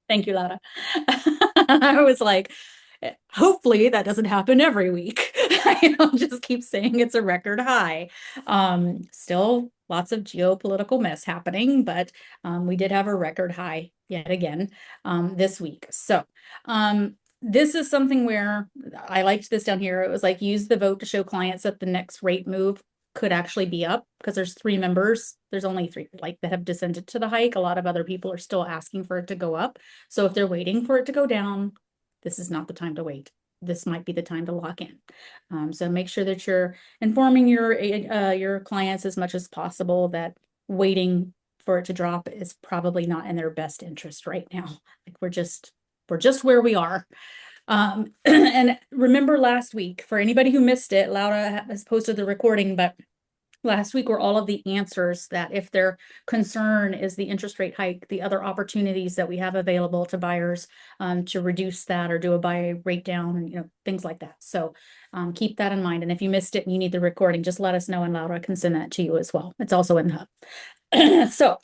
Thank you, Laura. I was like, hopefully that doesn't happen every week. Just keep saying it's a record high. Still lots of geopolitical mess happening, but we did have a record high yet again this week. So this is something where I liked this down here. It was like use the vote to show clients that the next rate move could actually be up because there's three members. There's only three like that have descended to the hike. A lot of other people are still asking for it to go up. So if they're waiting for it to go down, this is not the time to wait. This might be the time to lock in. So make sure that you're informing your clients as much as possible that waiting for it to drop is probably not in their best interest right now. Like we're just where we are. And remember last week, for anybody who missed it, Laura has posted the recording, but last week were all of the answers that if their concern is the interest rate hike, the other opportunities that we have available to buyers to reduce that or do a buy rate down and things like that. So keep that in mind. And if you missed it and you need the recording, just let us know and Laura can send that to you as well. It's also in the hub. So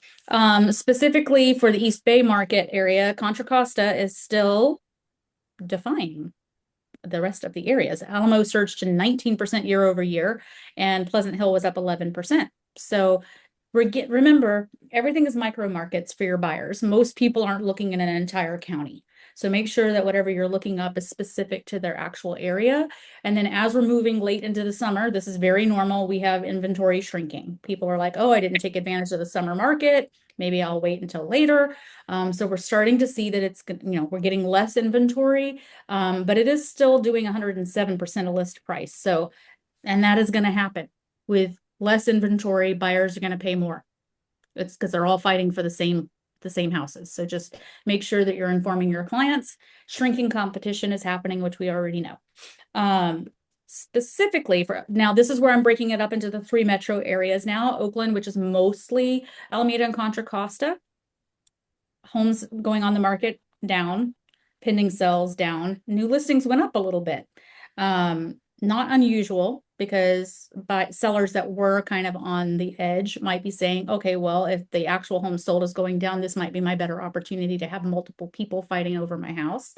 specifically for the East Bay market area, Contra Costa is still defying the rest of the areas. Alamo surged to 19% year over year, and Pleasant Hill was up 11%. So remember, everything is micro markets for your buyers. Most people aren't looking in an entire county. So make sure that whatever you're looking up is specific to their actual area. And then as we're moving late into the summer, this is very normal. We have inventory shrinking. People are like, oh, I didn't take advantage of the summer market. Maybe I'll wait until later. So we're starting to see that it's, we're getting less inventory, but it is still doing 107% of list price. So, and that is going to happen with less inventory. Buyers are going to pay more. It's because they're all fighting for the same houses. So just make sure that you're informing your clients. Shrinking competition is happening, which we already know. Specifically for now, this is where I'm breaking it up into the three metro areas now. Oakland, which is mostly Alameda and Contra Costa. Homes going on the market down, pending sales down. New listings went up a little bit. Not unusual because sellers that were kind of on the edge might be saying, okay, well, if the actual home sold is going down, this might be my better opportunity to have multiple people fighting over my house.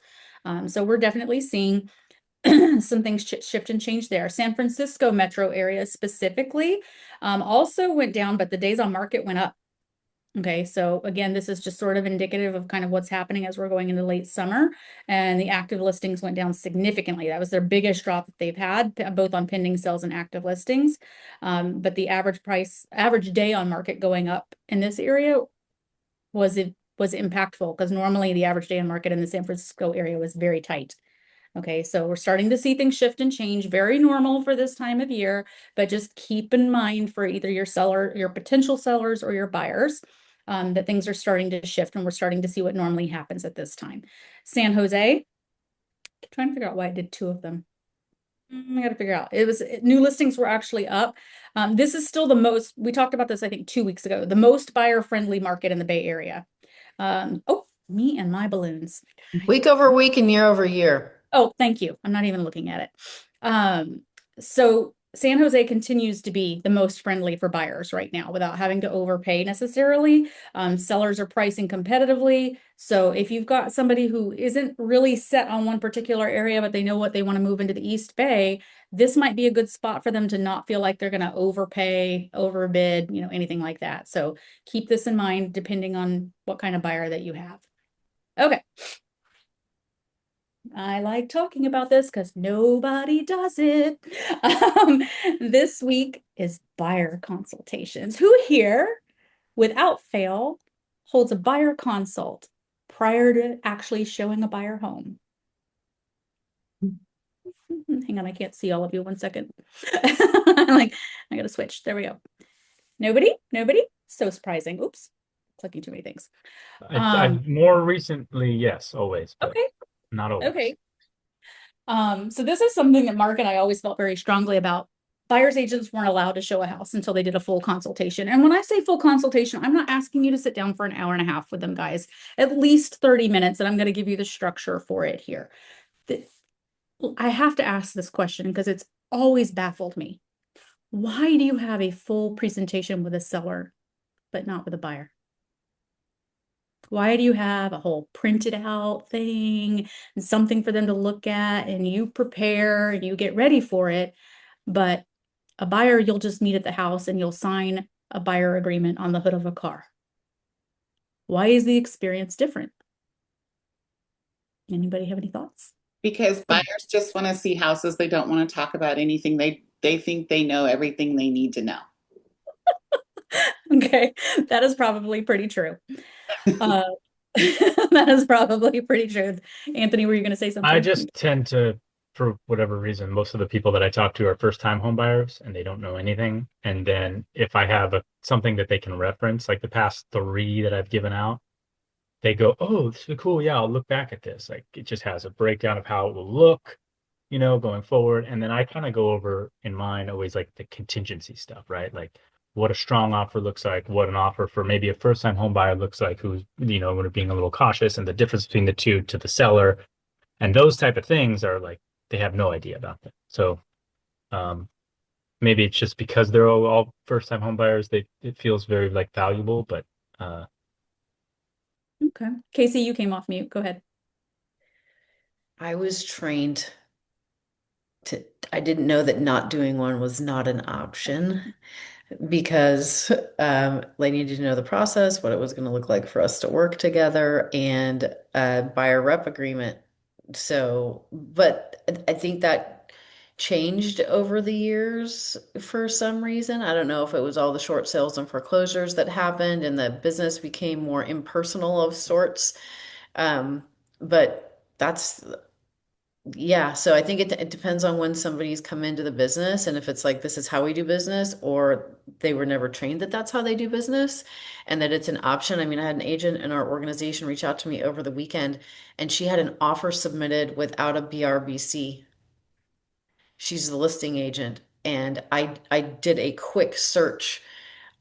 So we're definitely seeing some things shift and change there. San Francisco metro area specifically also went down, but the days on market went up. Okay, so again, this is just sort of indicative of kind of what's happening as we're going into late summer, and the active listings went down significantly. That was their biggest drop that they've had, both on pending sales and active listings. But the average day on market going up in this area was impactful because normally the average day on market in the San Francisco area was very tight. Okay, so we're starting to see things shift and change, very normal for this time of year, but just keep in mind for either your potential sellers or your buyers, that things are starting to shift and we're starting to see what normally happens at this time. San Jose, trying to figure out why I did two of them. I got to figure out. New listings were actually up. This is still the most, we talked about this, I think 2 weeks ago, the most buyer friendly market in the Bay Area. Oh, me and my balloons. Week over week and year over year. Oh, thank you. I'm not even looking at it. So San Jose continues to be the most friendly for buyers right now without having to overpay necessarily. Sellers are pricing competitively. So if you've got somebody who isn't really set on one particular area, but they know what they want to move into the East Bay, this might be a good spot for them to not feel like they're going to overpay, overbid, anything like that. So keep this in mind depending on what kind of buyer that you have. Okay. I like talking about this because nobody does it. This week is buyer consultations. Who here, without fail, holds a buyer consult prior to actually showing a buyer home? Hang on, I can't see all of you. 1 second. Like, I gotta switch. There we go. Nobody? Nobody? So surprising. Oops, clicking too many things. I more recently, yes, always, but Okay, not always. okay. So this is something that Mark and I always felt very strongly about. Buyer's agents weren't allowed to show a house until they did a full consultation. And when I say full consultation, I'm not asking you to sit down for an hour and a half with them, guys. At least 30 minutes, and I'm going to give you the structure for it here. I have to ask this question because it's always baffled me. Why do you have a full presentation with a seller, but not with a buyer? Why do you have a whole printed out thing and something for them to look at and you prepare and you get ready for it? But a buyer, you'll just meet at the house and you'll sign a buyer agreement on the hood of a car. Why is the experience different? Anybody have any thoughts? Because buyers just want to see houses. They don't want to talk about anything. They think they know everything they need to know. Okay, that is probably pretty true. Uh, that is probably pretty true. Anthony, were you going to say I something? just tend to, for whatever reason, most of the people that I talk to are first-time home buyers and they don't know anything. And then if I have something that they can reference, like the past three that I've given out, they go, "Oh, this is cool. Yeah, I'll look back at this." Like it just has a breakdown of how it will look, going forward. And then I kind of go over in mine always like the contingency stuff, right? Like what a strong offer looks like, what an offer for maybe a first-time home buyer looks like, who's, being a little cautious, and the difference between the two to the seller. And those type of things are like they have no idea about them. So um, maybe it's just because they're all first-time home buyers, it feels very like valuable. But Okay. Casey, you came off mute. Go ahead. I was trained to, I didn't know that not doing one was not an option because they needed to know the process, what it was going to look like for us to work together, and buyer rep agreement. So, but I think that changed over the years for some reason. I don't know if it was all the short sales and foreclosures that happened and the business became more impersonal of sorts. But that's yeah, so I think it depends on when somebody's come into the business and if it's like this is how we do business or they were never trained that that's how they do business and that it's an option. I mean, I had an agent in our organization reach out to me over the weekend and she had an offer submitted without a BRBC. She's the listing agent and I did a quick search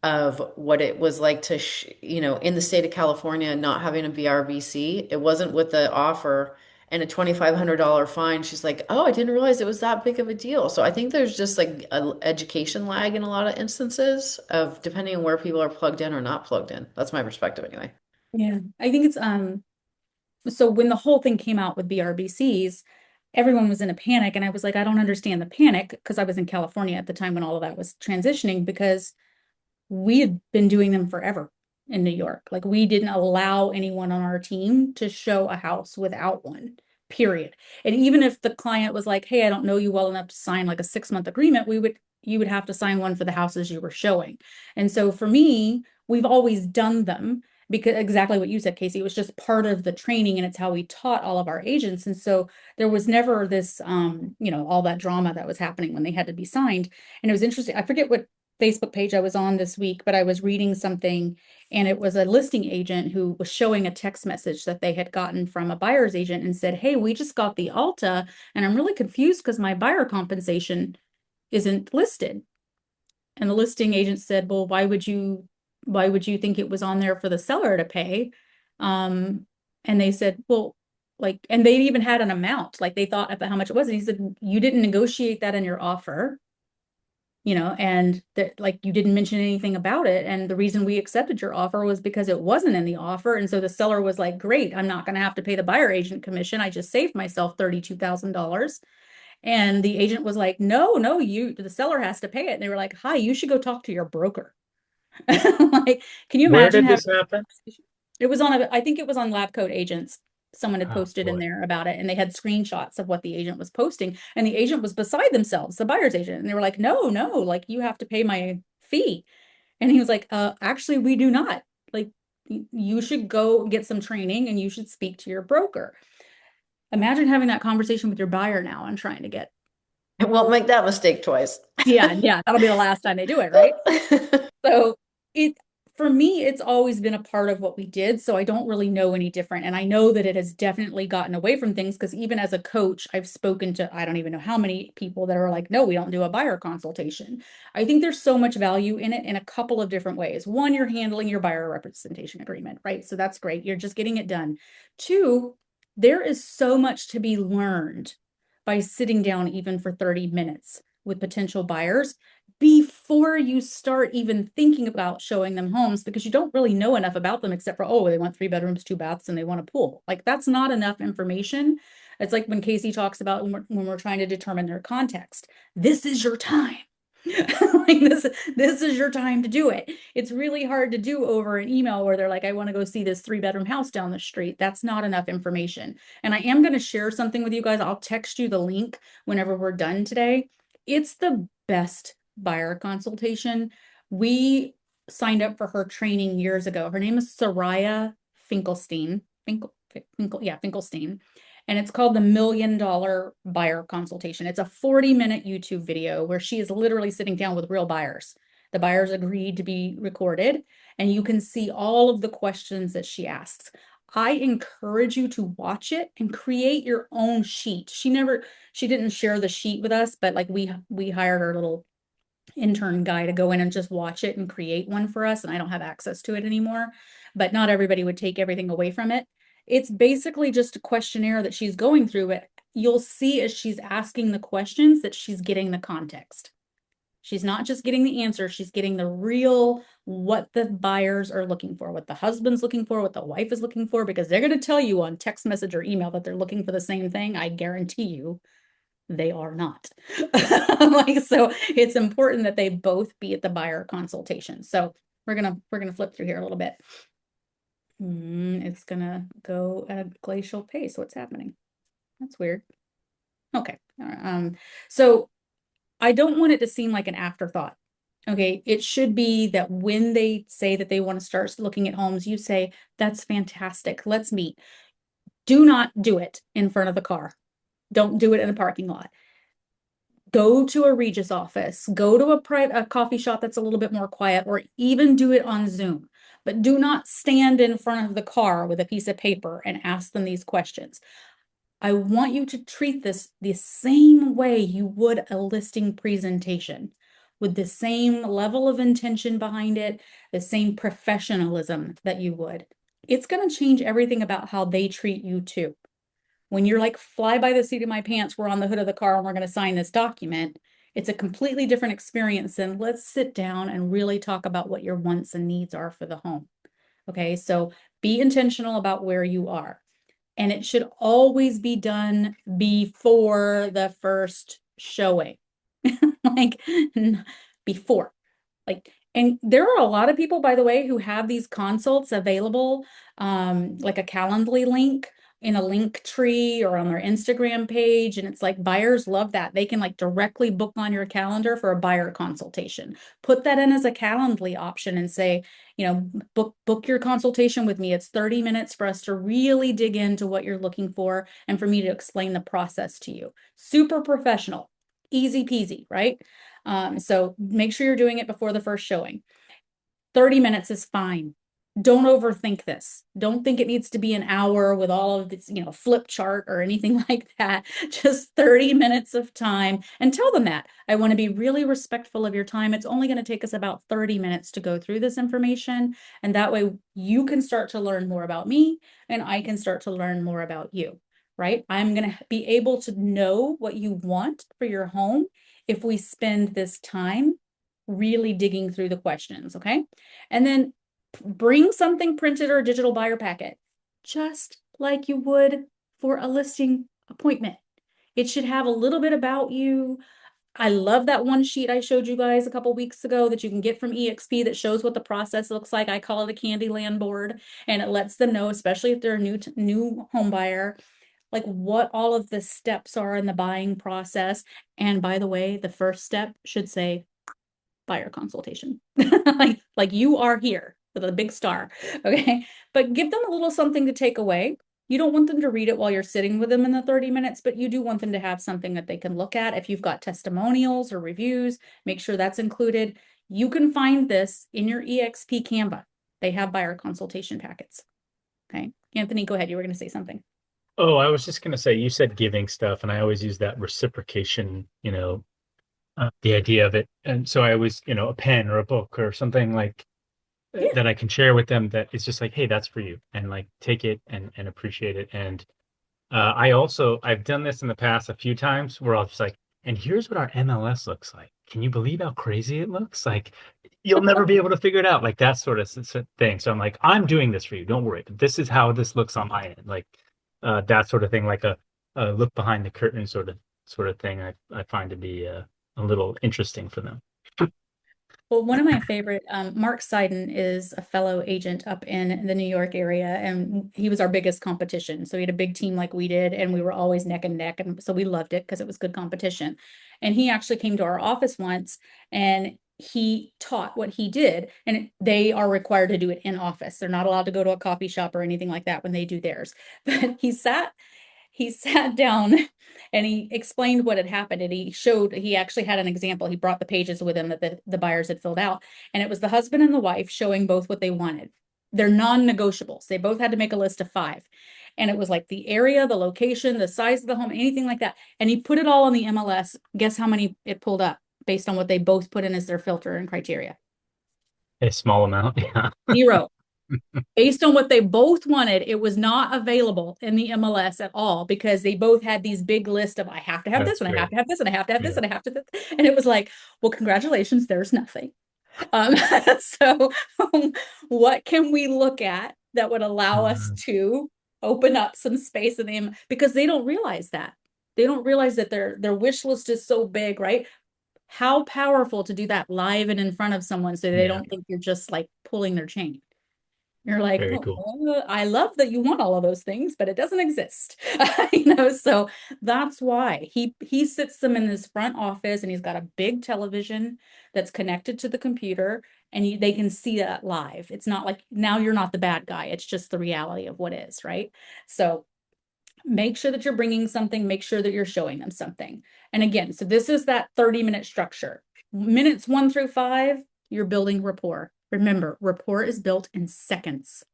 of what it was like to, in the state of California, not having a BRBC. It wasn't with the offer and a $2,500 fine. She's like, oh, I didn't realize it was that big of a deal. So I think there's just like an education lag in a lot of instances of depending on where people are plugged in or not plugged in. That's my perspective anyway. Yeah, I think it's so when the whole thing came out with BRBCs, everyone was in a panic and I was like, I don't understand the panic because I was in California at the time when all of that was transitioning because we had been doing them forever in New York. Like we didn't allow anyone on our team to show a house without one, period. And even if the client was like, hey, I don't know you well enough to sign like a 6-month agreement, you would have to sign one for the houses you were showing. And so for me, we've always done them because exactly what you said, Casey, it was just part of the training and it's how we taught all of our agents. And so there was never this, all that drama that was happening when they had to be signed. And it was interesting. I forget what Facebook page I was on this week, but I was reading something and it was a listing agent who was showing a text message that they had gotten from a buyer's agent and said, hey, we just got the Alta and I'm really confused because my buyer compensation isn't listed. And the listing agent said, well, why would you think it was on there for the seller to pay? And they said, well, and they even had an amount, like they thought about how much it was. And he said, you didn't negotiate that in your offer, and that like you didn't mention anything about it. And the reason we accepted your offer was because it wasn't in the offer. And so the seller was like, great, I'm not going to have to pay the buyer agent commission. I just saved myself $32,000. And the agent was like, no, the seller has to pay it. And they were like, hi, you should go talk to your broker. Like, can you where imagine did having this happen? it was I think it was on Lab Coat Agents. Someone had Oh posted in boy. there about it and they had screenshots of what the agent was posting. And the agent was beside themselves, the buyer's agent. And they were like, no, like you have to pay my fee. And he was like, actually, we do not. Like, you should go get some training and you should speak to your broker. Imagine having that conversation with your buyer now and trying to get. I won't make that mistake twice. Yeah, that'll be the last time they do it, right? So it for me, it's always been a part of what we did. So I don't really know any different. And I know that it has definitely gotten away from things because even as a coach, I've spoken to I don't even know how many people that are like, no, we don't do a buyer consultation. I think there's so much value in it in a couple of different ways. One, you're handling your buyer representation agreement, right? So that's great. You're just getting it done. Two, there is so much to be learned by sitting down even for 30 minutes with potential buyers before you start even thinking about showing them homes, because you don't really know enough about them except for, oh, they want 3 bedrooms, 2 baths, and they want a pool. Like that's not enough information. It's like when Casey talks about when we're trying to determine their context. This is your time. Like this is your time to do it. It's really hard to do over an email where they're like, I want to go see this 3 bedroom house down the street. That's not enough information. And I am going to share something with you guys. I'll text you the link whenever we're done today. It's the best buyer consultation. We signed up for her training years ago. Her name is Soraya Finkelstein. Finkelstein. And it's called the $1,000,000 Buyer Consultation. It's a 40-minute YouTube video where she is literally sitting down with real buyers. The buyers agreed to be recorded, and you can see all of the questions that she asks. I encourage you to watch it and create your own sheet. She didn't share the sheet with us, but like we hired our little intern guy to go in and just watch it and create one for us, and I don't have access to it anymore, but not everybody would take everything away from it. It's basically just a questionnaire that she's going through, but you'll see as she's asking the questions that she's getting the context. She's not just getting the answer, she's getting the real, what the buyers are looking for, what the husband's looking for, what the wife is looking for, because they're going to tell you on text message or email that they're looking for the same thing. I guarantee you they are not. Like, so it's important that they both be at the buyer consultation. So we're gonna flip through here a little bit. It's gonna go at a glacial pace. What's happening? That's weird. Okay. So I don't want it to seem like an afterthought. Okay. It should be that when they say that they want to start looking at homes, you say, that's fantastic. Let's meet. Do not do it in front of the car. Don't do it in a parking lot. Go to a Regis office, go to a coffee shop that's a little bit more quiet, or even do it on Zoom. But do not stand in front of the car with a piece of paper and ask them these questions. I want you to treat this the same way you would a listing presentation, with the same level of intention behind it, the same professionalism that you would. It's going to change everything about how they treat you too. When you're like, fly by the seat of my pants, we're on the hood of the car and we're going to sign this document, it's a completely different experience than let's sit down and really talk about what your wants and needs are for the home. Okay, so be intentional about where you are. And it should always be done before the first showing. Like before. Like, and there are a lot of people, by the way, who have these consults available, like a Calendly link in a link tree or on their Instagram page. And it's like buyers love that. They can like directly book on your calendar for a buyer consultation. Put that in as a Calendly option and say, you know, book your consultation with me. It's 30 minutes for us to really dig into what you're looking for and for me to explain the process to you. Super professional, easy peasy, right? So make sure you're doing it before the first showing. 30 minutes is fine. Don't overthink this. Don't think it needs to be an hour with all of this, you know, flip chart or anything like that. Just 30 minutes of time, and tell them that I want to be really respectful of your time. It's only going to take us about 30 minutes to go through this information. And that way you can start to learn more about me and I can start to learn more about you, right? I'm going to be able to know what you want for your home if we spend this time really digging through the questions. Okay. And then bring something printed or a digital buyer packet, just like you would for a listing appointment. It should have a little bit about you. I love that one sheet I showed you guys a couple weeks ago that you can get from EXP that shows what the process looks like. I call it a Candyland board, and it lets them know, especially if they're a new home buyer, like what all of the steps are in the buying process. And by the way, the first step should say buyer consultation. like you are here with a big star. Okay. But give them a little something to take away. You don't want them to read it while you're sitting with them in the 30 minutes, but you do want them to have something that they can look at. If you've got testimonials or reviews, make sure that's included. You can find this in your EXP Canva. They have buyer consultation packets. Okay. Anthony, go ahead. You were going to say something. Oh, I was just going to say, you said giving stuff, and I always use that reciprocation, the idea of it. And so I always, a pen or a book or something like that I can share with them that is just like, hey, that's for you, and like take it and appreciate it. And I've done this in the past a few times where I'll just like, and here's what our MLS looks like. can you believe how crazy it looks? Like, you'll never be able to figure it out. Like that sort of thing. So I'm like, I'm doing this for you. Don't worry. But this is how this looks on my end. Like, that sort of thing, like a look behind the curtain sort of thing. I find to be a little interesting for them. Well, one of my favorite, Mark Seiden is a fellow agent up in the New York area, and he was our biggest competition. So he had a big team like we did, and we were always neck and neck. And so we loved it because it was good competition. And he actually came to our office once and he taught what he did. And they are required to do it in office. They're not allowed to go to a coffee shop or anything like that when they do theirs. But he sat down and he explained what had happened, and he actually had an example. He brought the pages with him that the buyers had filled out, and it was the husband and the wife showing both what they wanted. They're non-negotiables. They both had to make a list of 5, and it was like the area, the location, the size of the home, anything like that. And he put it all on the MLS. Guess how many it pulled up based on what they both put in as their filter and criteria? A small amount. Yeah. 0. Based on what they both wanted, it was not available in the MLS at all because they both had these big list of I have to have That's this and I have great. to have this and I have to have this Yeah. and I have to and it was like, well, congratulations, there's nothing. Um, so what can we look at that would allow us to open up some space in them because they don't realize that. They don't realize that their wish list is so big, right? How powerful to do that live and in front of someone so they Yeah. don't think you're just like pulling their chain. You're like, Very oh, cool. well, I love that you want all of those things, but it doesn't exist. So that's why he sits them in his front office and he's got a big television that's connected to the computer and they can see that live. It's not like now you're not the bad guy. It's just the reality of what is, right? So make sure that you're bringing something, make sure that you're showing them something. And again, so this is that 30-minute structure. Minutes 1 through 5, you're building rapport. Remember, rapport is built in seconds.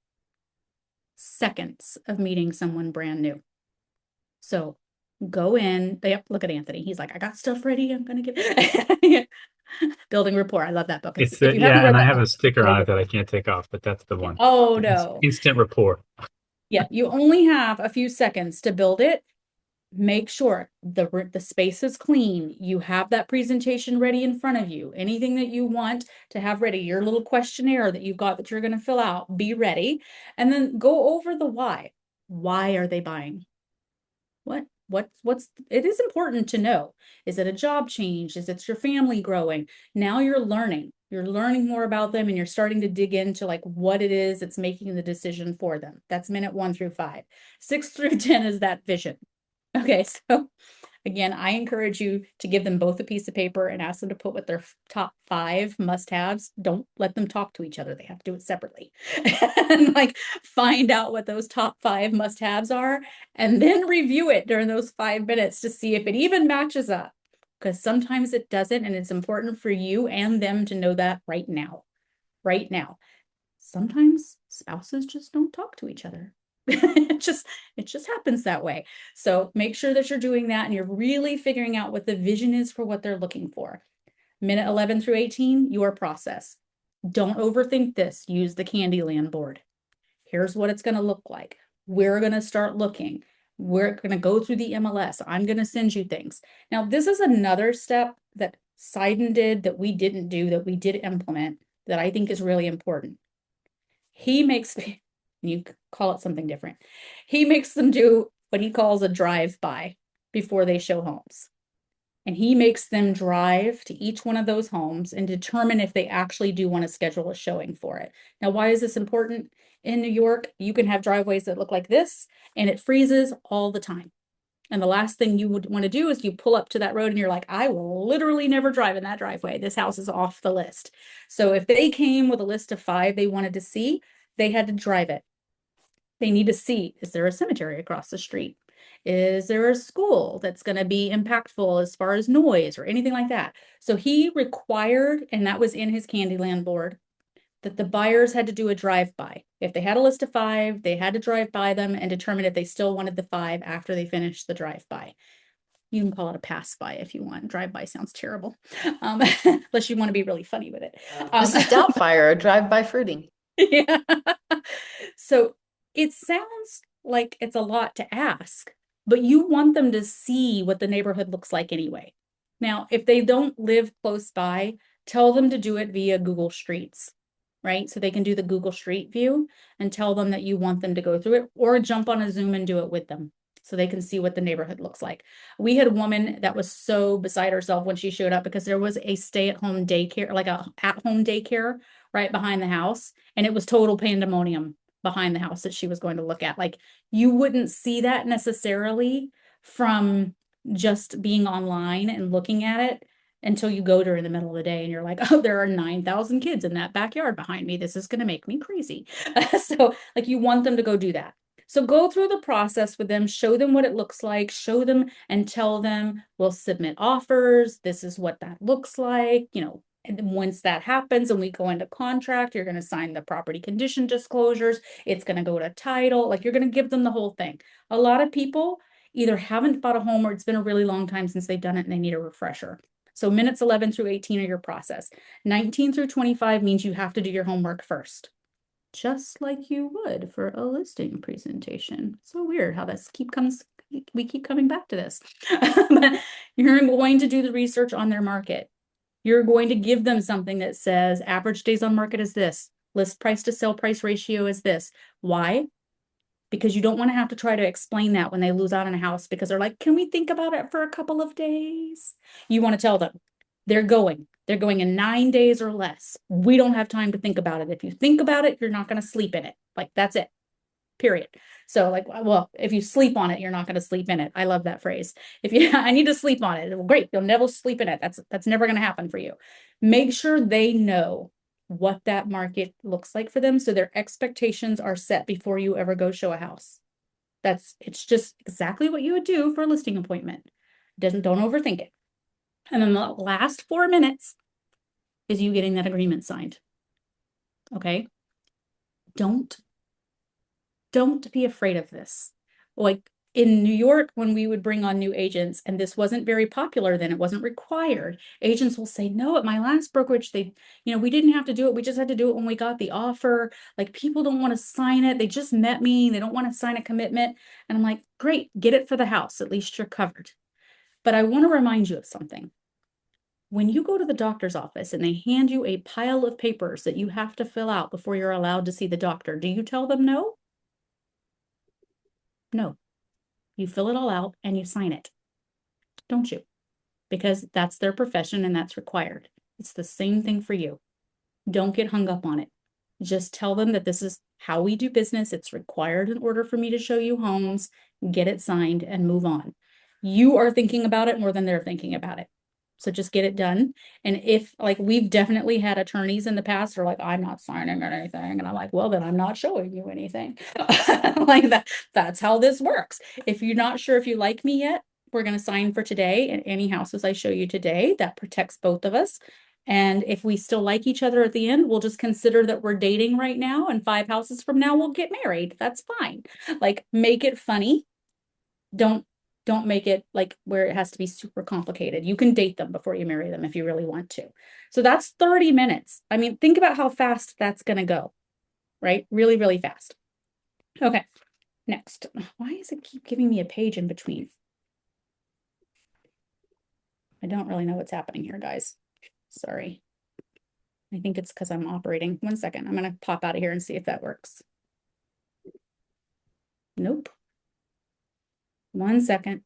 Seconds of meeting someone brand new. So go in. Look at Anthony. He's like, I got stuff ready. I'm gonna get Building Rapport. I love that book. It's If you haven't yeah, read and I that have book, a sticker go on get it that I can't take off, but that's the it. one. Oh no. Instant rapport. Yeah, you only have a few seconds to build it. Make sure the space is clean. You have that presentation ready in front of you. Anything that you want to have ready, your little questionnaire that you've got that you're going to fill out, be ready. And then go over the why. Why are they buying? It is important to know. Is it a job change? Is it your family growing? Now you're learning. You're learning more about them and you're starting to dig into like what it is that's making the decision for them. That's minute 1 through 5. 6 through 10 is that vision. Okay, so again, I encourage you to give them both a piece of paper and ask them to put what their top 5 must-haves. Don't let them talk to each other. They have to do it separately. And like find out what those top 5 must-haves are and then review it during those 5 minutes to see if it even matches up. Because sometimes it doesn't, and it's important for you and them to know that right now. Right now. Sometimes spouses just don't talk to each other. It just happens that way. So make sure that you're doing that and you're really figuring out what the vision is for what they're looking for. Minute 11 through 18, your process. Don't overthink this. Use the Candyland board. Here's what it's going to look like. We're going to start looking. We're going to go through the MLS. I'm going to send you things. Now, this is another step that Seiden did that we didn't do, that we did implement, that I think is really important. He makes, you call it something different. He makes them do what he calls a drive-by before they show homes. And he makes them drive to each one of those homes and determine if they actually do want to schedule a showing for it. Now, why is this important? In New York, you can have driveways that look like this and it freezes all the time. And the last thing you would want to do is you pull up to that road and you're like, I will literally never drive in that driveway. This house is off the list. So if they came with a list of 5 they wanted to see, they had to drive it. They need to see, is there a cemetery across the street? Is there a school that's going to be impactful as far as noise or anything like that? So he required, and that was in his Candyland board, that the buyers had to do a drive-by. If they had a list of 5, they had to drive by them and determine if they still wanted the 5 after they finished the drive-by. You can call it a pass-by if you want. Drive-by sounds terrible, unless you want to be really funny with it. Mrs. Doubtfire, a drive-by fruiting. Yeah. So it sounds like it's a lot to ask, but you want them to see what the neighborhood looks like anyway. Now, if they don't live close by, tell them to do it via Google Streets, right? So they can do the Google Street View and tell them that you want them to go through it, or jump on a Zoom and do it with them so they can see what the neighborhood looks like. We had a woman that was so beside herself when she showed up because there was a stay-at-home daycare, like a at-home daycare right behind the house, and it was total pandemonium behind the house that she was going to look at. Like, you wouldn't see that necessarily from just being online and looking at it until you go during the middle of the day and you're like, oh, there are 9,000 kids in that backyard behind me. This is going to make me crazy. So, like, you want them to go do that. So go through the process with them, show them what it looks like, show them and tell them we'll submit offers. This is what that looks like, and then once that happens and we go into contract, you're going to sign the property condition disclosures. It's going to go to title. Like, you're going to give them the whole thing. A lot of people either haven't bought a home or it's been a really long time since they've done it and they need a refresher. So minutes 11 through 18 are your process. 19 through 25 means you have to do your homework first, just like you would for a listing presentation. So weird how we keep coming back to this. But you're going to do the research on their market. You're going to give them something that says average days on market is this, list price to sell price ratio is this. Why? Because you don't want to have to try to explain that when they lose out on a house because they're like, can we think about it for a couple of days? You want to tell them they're going in 9 days or less. We don't have time to think about it. If you think about it, you're not going to sleep in it. Like, that's it, period. So, like, well, if you sleep on it, you're not going to sleep in it. I love that phrase. I need to sleep on it. Well, great. You'll never sleep in it. That's never going to happen for you. Make sure they know what that market looks like for them, so their expectations are set before you ever go show a house. It's just exactly what you would do for a listing appointment. Don't overthink it. And then the last 4 minutes is you getting that agreement signed. Okay? Don't be afraid of this. Like, in New York, when we would bring on new agents, and this wasn't very popular then, it wasn't required. Agents will say, no, at my last brokerage, we didn't have to do it. We just had to do it when we got the offer. Like, people don't want to sign it. They just met me. They don't want to sign a commitment. And I'm like, great, get it for the house. At least you're covered. But I want to remind you of something. When you go to the doctor's office and they hand you a pile of papers that you have to fill out before you're allowed to see the doctor, do you tell them no? No. You fill it all out and you sign it, don't you? Because that's their profession and that's required. It's the same thing for you. Don't get hung up on it. Just tell them that this is how we do business. It's required in order for me to show you homes, get it signed and move on. You are thinking about it more than they're thinking about it. So just get it done. And if, like, we've definitely had attorneys in the past who are like, I'm not signing anything. And I'm like, well, then I'm not showing you anything. Like that's how this works. If you're not sure if you like me yet, we're going to sign for today and any houses I show you today. That protects both of us. And if we still like each other at the end, we'll just consider that we're dating right now, and 5 houses from now we'll get married. That's fine. Like, make it funny. Don't make it like where it has to be super complicated. You can date them before you marry them if you really want to. So that's 30 minutes. I mean, think about how fast that's going to go, right? Really, really fast. Okay, next. Why does it keep giving me a page in between? I don't really know what's happening here, guys. Sorry. I think it's because I'm operating. 1 second. I'm going to pop out of here and see if that works. Nope. 1 second.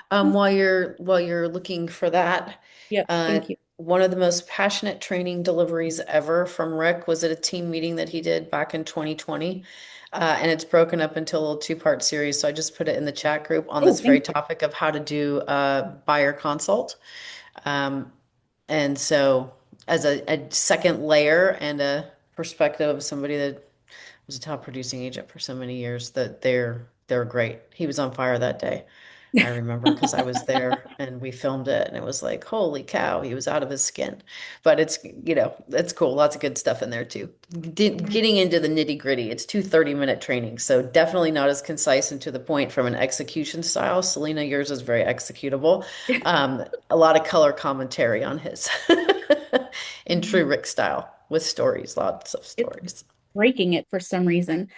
While you're looking for that, Yep, thank you. one of the most passionate training deliveries ever from Rick was at a team meeting that he did back in 2020. And it's broken up into a little 2-part series. So I just put it in the chat group on this very topic of how to do a buyer consult. And so as a second layer and a perspective of somebody that was a top producing agent for so many years, that they're great. He was on fire that day. I remember because I was there and we filmed it and it was like, holy cow, he was out of his skin. But it's cool. Lots of good stuff in there too. Getting into the nitty gritty, it's 2 30-minute trainings. So definitely not as concise and to the point from an execution style. Selena, yours is very executable. A lot of color commentary on his in true Rick style with stories, lots of stories. Breaking it for some reason.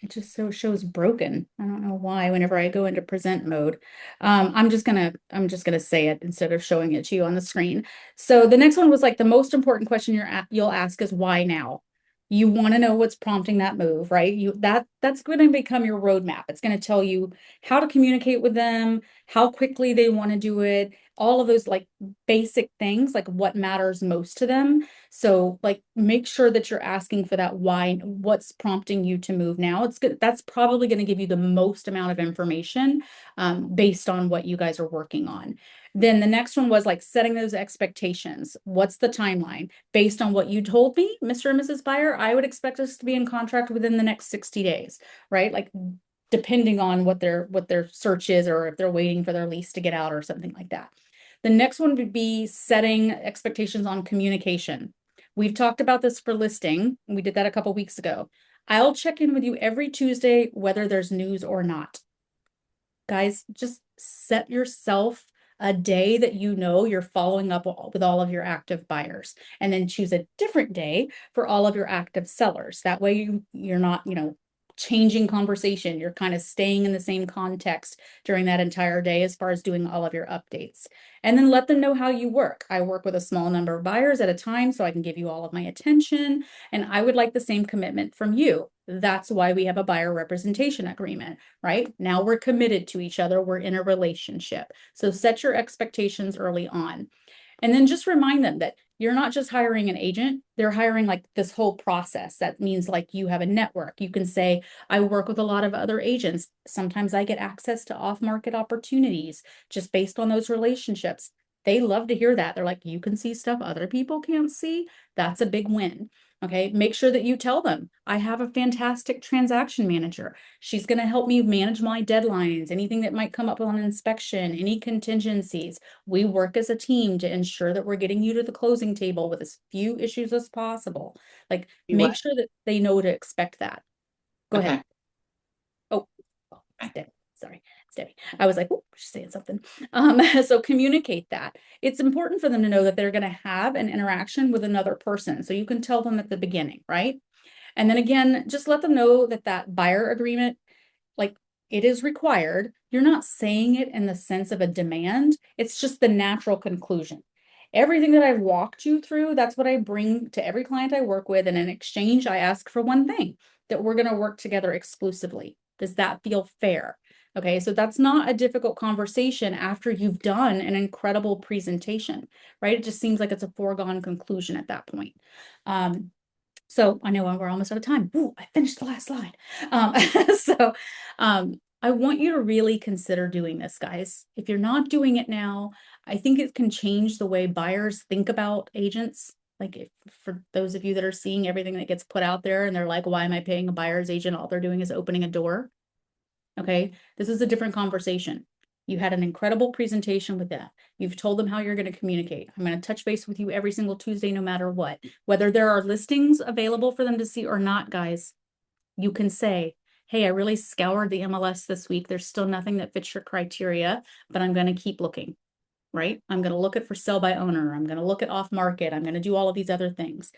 It just so shows broken. I don't know why whenever I go into present mode. I'm just gonna say it instead of showing it to you on the screen. So the next one was like the most important question you'll ask is why now? You want to know what's prompting that move, right? That's going to become your roadmap. It's going to tell you how to communicate with them, how quickly they want to do it, all of those like basic things, like what matters most to them. So like make sure that you're asking for that why, what's prompting you to move now. It's good. That's probably going to give you the most amount of information based on what you guys are working on. Then the next one was like setting those expectations. What's the timeline? Based on what you told me, Mr. and Mrs. Buyer, I would expect us to be in contract within the next 60 days, right? Like depending on what their search is or if they're waiting for their lease to get out or something like that. The next one would be setting expectations on communication. We've talked about this for listing. We did that a couple weeks ago. I'll check in with you every Tuesday, whether there's news or not. Guys, just set yourself a day that you know you're following up with all of your active buyers, and then choose a different day for all of your active sellers. That way you're not, changing conversation. You're kind of staying in the same context during that entire day as far as doing all of your updates. And then let them know how you work. I work with a small number of buyers at a time so I can give you all of my attention, and I would like the same commitment from you. That's why we have a buyer representation agreement, right? Now we're committed to each other. We're in a relationship. So set your expectations early on. And then just remind them that you're not just hiring an agent, they're hiring like this whole process. That means like you have a network. You can say, I work with a lot of other agents. Sometimes I get access to off-market opportunities just based on those relationships. They love to hear that. They're like, you can see stuff other people can't see. That's a big win. Okay, make sure that you tell them, I have a fantastic transaction manager. She's going to help me manage my deadlines, anything that might come up on inspection, any contingencies. We work as a team to ensure that we're getting you to the closing table with as few issues as possible. Like, You make what? sure that they know to expect that. Go ahead. Okay. Oh, it's Debbie. Sorry, it's Debbie. I was like, oh, she's saying something. So communicate that. It's important for them to know that they're going to have an interaction with another person. So you can tell them at the beginning, right? And then again, just let them know that that buyer agreement, like it is required. You're not saying it in the sense of a demand. It's just the natural conclusion. Everything that I've walked you through, that's what I bring to every client I work with. And in exchange, I ask for one thing, that we're going to work together exclusively. Does that feel fair? Okay, so that's not a difficult conversation after you've done an incredible presentation, right? It just seems like it's a foregone conclusion at that point. So I know we're almost out of time. Ooh, I finished the last slide. So I want you to really consider doing this, guys. If you're not doing it now, I think it can change the way buyers think about agents. Like if, for those of you that are seeing everything that gets put out there and they're like, why am I paying a buyer's agent? All they're doing is opening a door. Okay, this is a different conversation. You had an incredible presentation with that. You've told them how you're going to communicate. I'm going to touch base with you every single Tuesday, no matter what. Whether there are listings available for them to see or not, guys, you can say, hey, I really scoured the MLS this week. There's still nothing that fits your criteria, but I'm going to keep looking, right? I'm going to look at for sale by owner. I'm going to look at off market. I'm going to do all of these other things.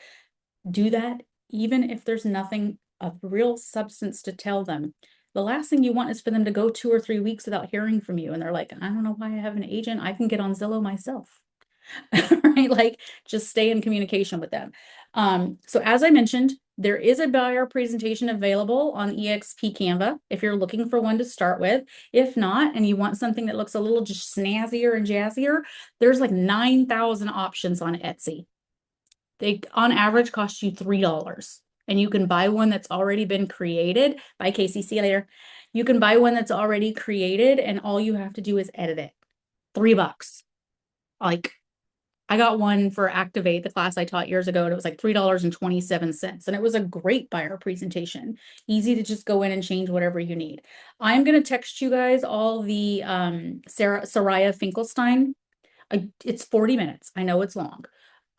Do that even if there's nothing of real substance to tell them. The last thing you want is for them to go 2 or 3 weeks without hearing from you. And they're like, I don't know why I have an agent. I can get on Zillow myself. Right? Like just stay in communication with them. So as I mentioned, there is a buyer presentation available on EXP Canva if you're looking for one to start with. If not, and you want something that looks a little just snazzier and jazzier, there's like 9,000 options on Etsy. They on average cost you $3. And you can buy one that's already been created by Casey. See you later. You can buy one that's already created and all you have to do is edit it. $3. Like I got one for Activate, the class I taught years ago, and it was like $3.27. And it was a great buyer presentation. Easy to just go in and change whatever you need. I'm going to text you guys all the Soraya Finkelstein. It's 40 minutes. I know it's long.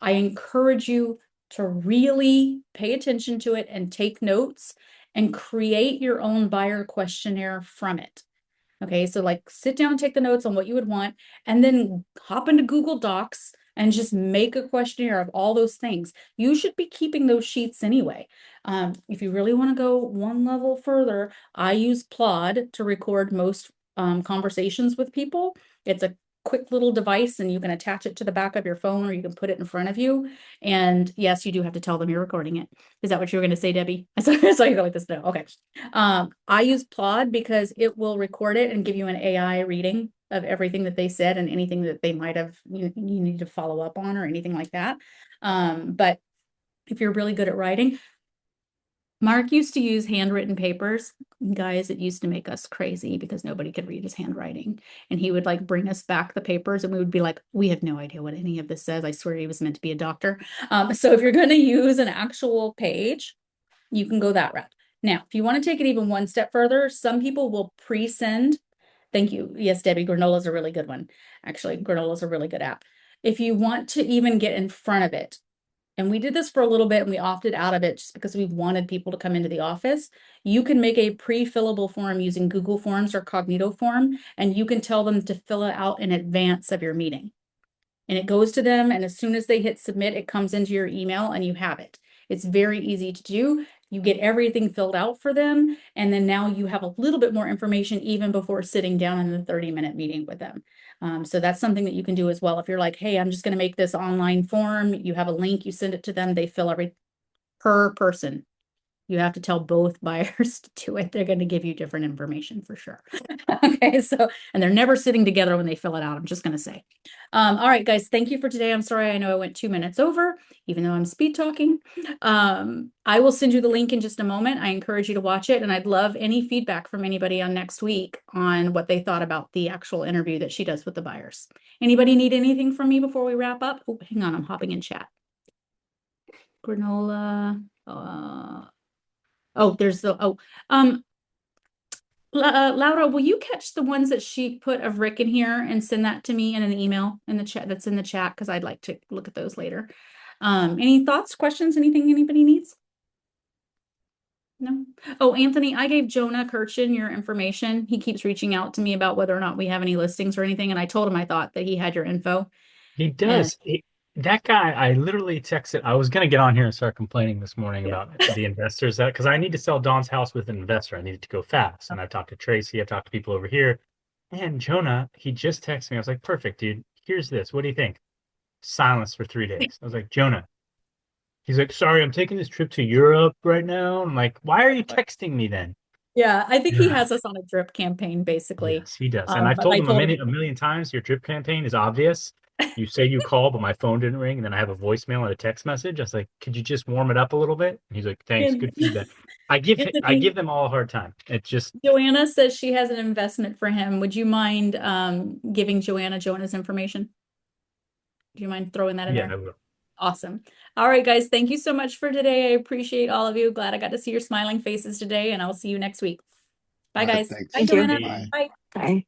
I encourage you to really pay attention to it and take notes and create your own buyer questionnaire from it. Okay, so like sit down and take the notes on what you would want and then hop into Google Docs, and just make a questionnaire of all those things. You should be keeping those sheets anyway. If you really want to go one level further, I use Plod to record most conversations with people. It's a quick little device and you can attach it to the back of your phone or you can put it in front of you. And yes, you do have to tell them you're recording it. Is that what you were going to say, Debbie? I saw you go like this. No, okay. I use Plod because it will record it and give you an AI reading of everything that they said and anything that they might have you need to follow up on or anything like that. But if you're really good at writing, Mark used to use handwritten papers. Guys, it used to make us crazy because nobody could read his handwriting. And he would like bring us back the papers and we would be like, we have no idea what any of this says. I swear he was meant to be a doctor. So if you're going to use an actual page, you can go that route. Now, if you want to take it even one step further, some people will pre-send. Thank you. Yes, Debbie, Granola is a really good one. Actually, Granola is a really good app. If you want to even get in front of it, and we did this for a little bit and we opted out of it just because we wanted people to come into the office. You can make a pre-fillable form using Google Forms or Cognito form, and you can tell them to fill it out in advance of your meeting. And it goes to them, and as soon as they hit submit, it comes into your email and you have it. It's very easy to do. You get everything filled out for them, and then now you have a little bit more information even before sitting down in the 30-minute meeting with them. So that's something that you can do as well. If you're like, hey, I'm just going to make this online form, you have a link, you send it to them, they fill every per person. You have to tell both buyers to do it. They're going to give you different information for sure. Okay, so, and they're never sitting together when they fill it out. I'm just going to say. All right, guys, thank you for today. I'm sorry. I know I went 2 minutes over, even though I'm speed talking. I will send you the link in just a moment. I encourage you to watch it. And I'd love any feedback from anybody on next week on what they thought about the actual interview that she does with the buyers. Anybody need anything from me before we wrap up? Oh, hang on. I'm hopping in chat. Granola. Oh, there's the, Laura, will you catch the ones that she put of Rick in here and send that to me in an email in the chat that's in the chat? Because I'd like to look at those later. Any thoughts, questions, anything anybody needs? No? Oh, Anthony, I gave Jonah Kirchen your information. He keeps reaching out to me about whether or not we have any listings or anything. And I told him I thought that he had your info. He And does. That guy, I literally texted. I was going to get on here and start complaining this morning yeah. about the investors that because I need to sell Dawn's house with an investor. I needed to go fast. And I've talked to Tracy, I've talked to people over here. And Jonah, he just texted me. I was like, perfect, dude. Here's this. What do you think? Silence for 3 days. I was like, Jonah. He's like, sorry, I'm taking this trip to Europe right now. I'm like, why are you texting me then? Yeah, I think he Yeah. has us on a drip campaign, basically. Yes, he does. And I've But told I him told him, a million times, your drip campaign is obvious. You say you call, but my phone didn't ring, and then I have a voicemail and a text message. I was like, could you just warm it up a little bit? And he's like, thanks, good feedback. I Anthony, give them all a hard time. It's just Joanna says she has an investment for him. Would you mind giving Joanna's information? Do you mind throwing that in yeah, there? I will. Awesome. All right, guys. Thank you so much for today. I appreciate all of you. Glad I got to see your smiling faces today, and I'll see you next week. Bye, guys. Thanks. Bye, Thank you. Joanna. Hey. Bye. Bye.